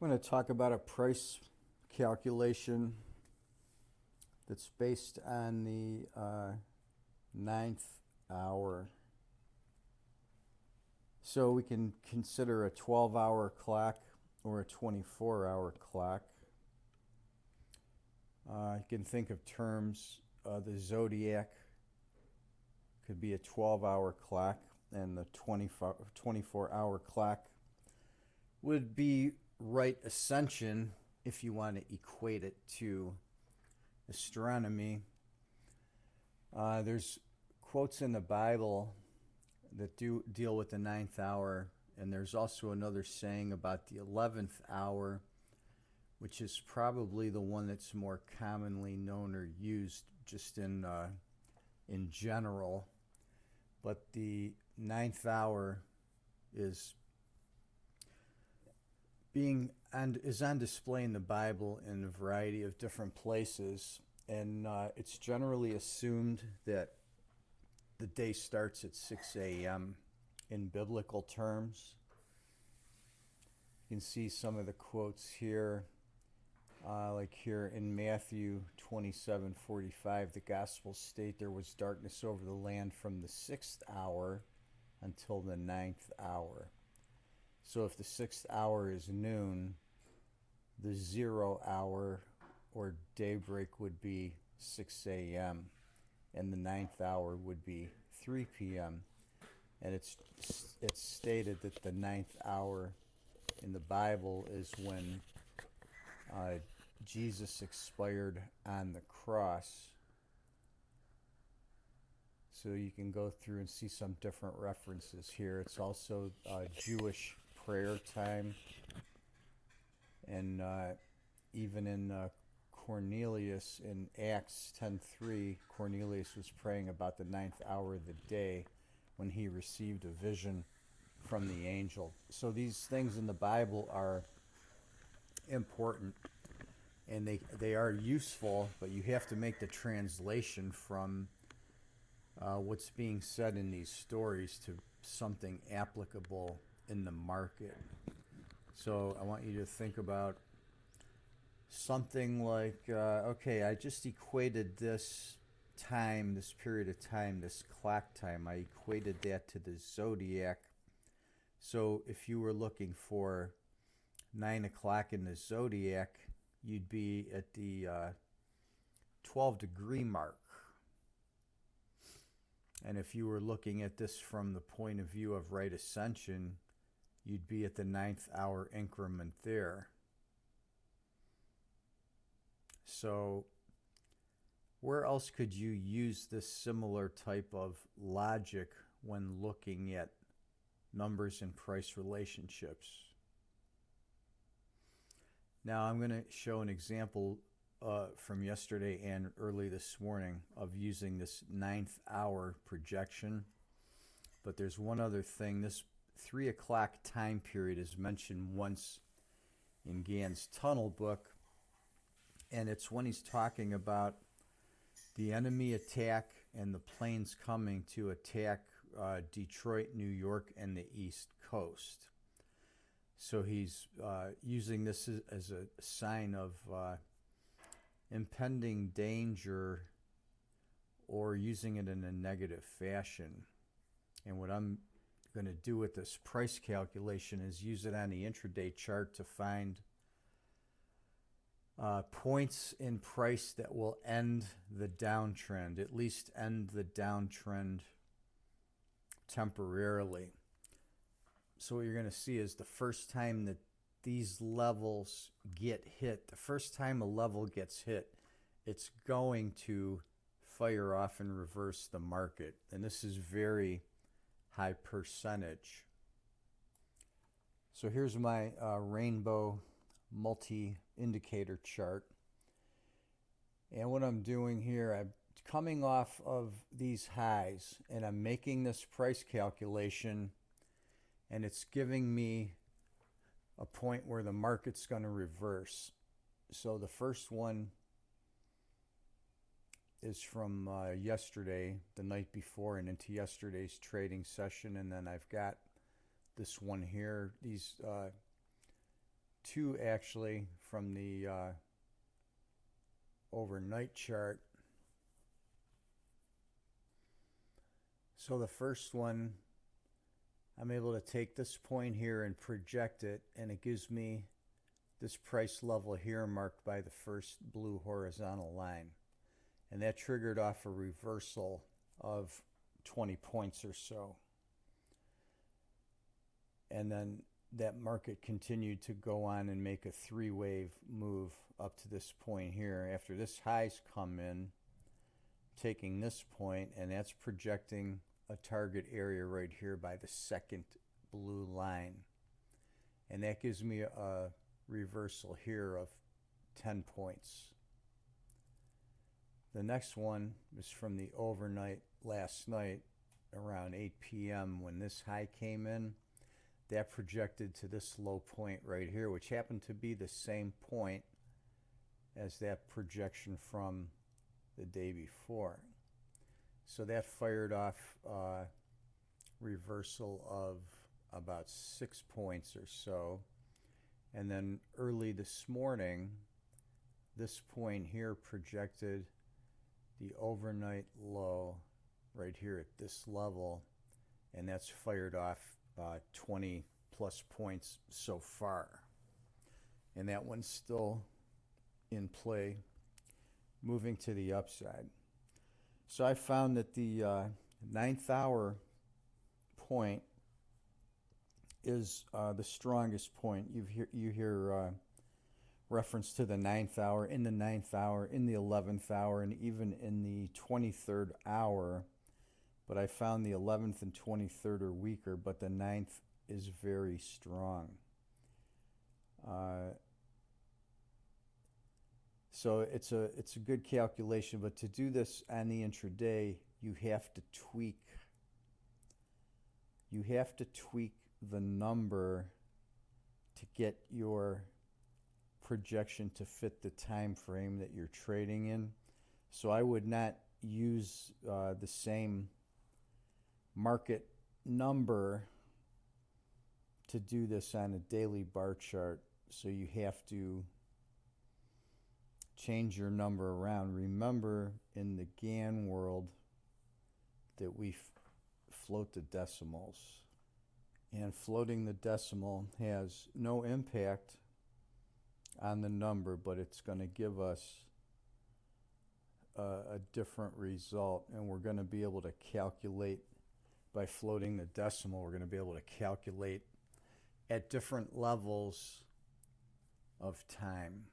I'm going to talk about a price calculation that's based on the ninth hour. So we can consider a 12-hour clock or a 24-hour clock. You can think of terms, the zodiac could be a 12-hour clock, and the 24-hour clock would be right ascension if you want to equate it to astronomy. There's quotes in the Bible that do deal with the ninth hour, and there's also another saying about the 11th hour, which is probably the one that's more commonly known or used just in general. But the ninth hour is on display in the Bible in a variety of different places, and it's generally assumed that the day starts at 6 a.m. in biblical terms. You can see some of the quotes here, like here in Matthew 27:45, the Gospels state there was darkness over the land from the 6th hour until the 9th hour. So if the 6th hour is noon, the 0 hour or daybreak would be 6 a.m. and the 9th hour would be 3 p.m. And it's stated that the 9th hour in the Bible is when Jesus expired on the cross. So you can go through and see some different references here. It's also Jewish prayer time, and even in Cornelius in Acts 10:3, Cornelius was praying about the 9th hour of the day when he received a vision from the angel. So these things in the Bible are important, and they are useful, but you have to make the translation from what's being said in these stories to something applicable in the market. So I want you to think about something like, okay, I just equated this time, this period of time, this clock time, I equated that to the zodiac. So if you were looking for 9 o'clock in the zodiac, you'd be at the 12-degree mark. And if you were looking at this from the point of view of right ascension, you'd be at the 9th hour increment there. So where else could you use this similar type of logic when looking at numbers and price relationships? Now I'm going to show an example from yesterday and early this morning of using this 9th hour projection. But there's one other thing. This 3 o'clock time period is mentioned once in Gann's tunnel book, and it's when he's talking about the enemy attack and the planes coming to attack Detroit, New York, and the East Coast. So he's using this as a sign of impending danger, or using it in a negative fashion. And what I'm going to do with this price calculation is use it on the intraday chart to find points in price that will end the downtrend, at least end the downtrend temporarily. So what you're going to see is the first time that these levels get hit, the first time a level gets hit, it's going to fire off and reverse the market. And this is very high percentage. So here's my rainbow multi-indicator chart. And what I'm doing here, I'm coming off of these highs, and I'm making this price calculation, and it's giving me a point where the market's going to reverse. So the first one is from yesterday, the night before, and into yesterday's trading session. And then I've got this one here. These two actually from the overnight chart. So the first one, I'm able to take this point here and project it, and it gives me this price level here marked by the first blue horizontal line. And that triggered off a reversal of 20 points or so. And then that market continued to go on and make a three-wave move up to this point here. After this highs come in, taking this point, and that's projecting a target area right here by the second blue line. And that gives me a reversal here of 10 points. The next one was from the overnight last night around 8 p.m. when this high came in. That projected to this low point right here, which happened to be the same point as that projection from the day before. So that fired off a reversal of about 6 points or so. And then early this morning, this point here projected the overnight low right here at this level, and that's fired off 20 plus points so far. And that one's still in play, moving to the upside. So I found that the 9th hour point is the strongest point. You hear reference to the 9th hour, in the 9th hour, in the 11th hour, and even in the 23rd hour. But I found the 11th and 23rd are weaker, but the 9th is very strong. So it's a good calculation, but to do this on the intraday, you have to tweak the number to get your projection to fit the time frame that you're trading in. So I would not use the same market number to do this on a daily bar chart. So you have to change your number around. Remember, in the Gann world, that we float the decimals. And floating the decimal has no impact on the number, but it's going to give us a different result. And we're going to be able to calculate, by floating the decimal, we're going to be able to calculate at different levels of time.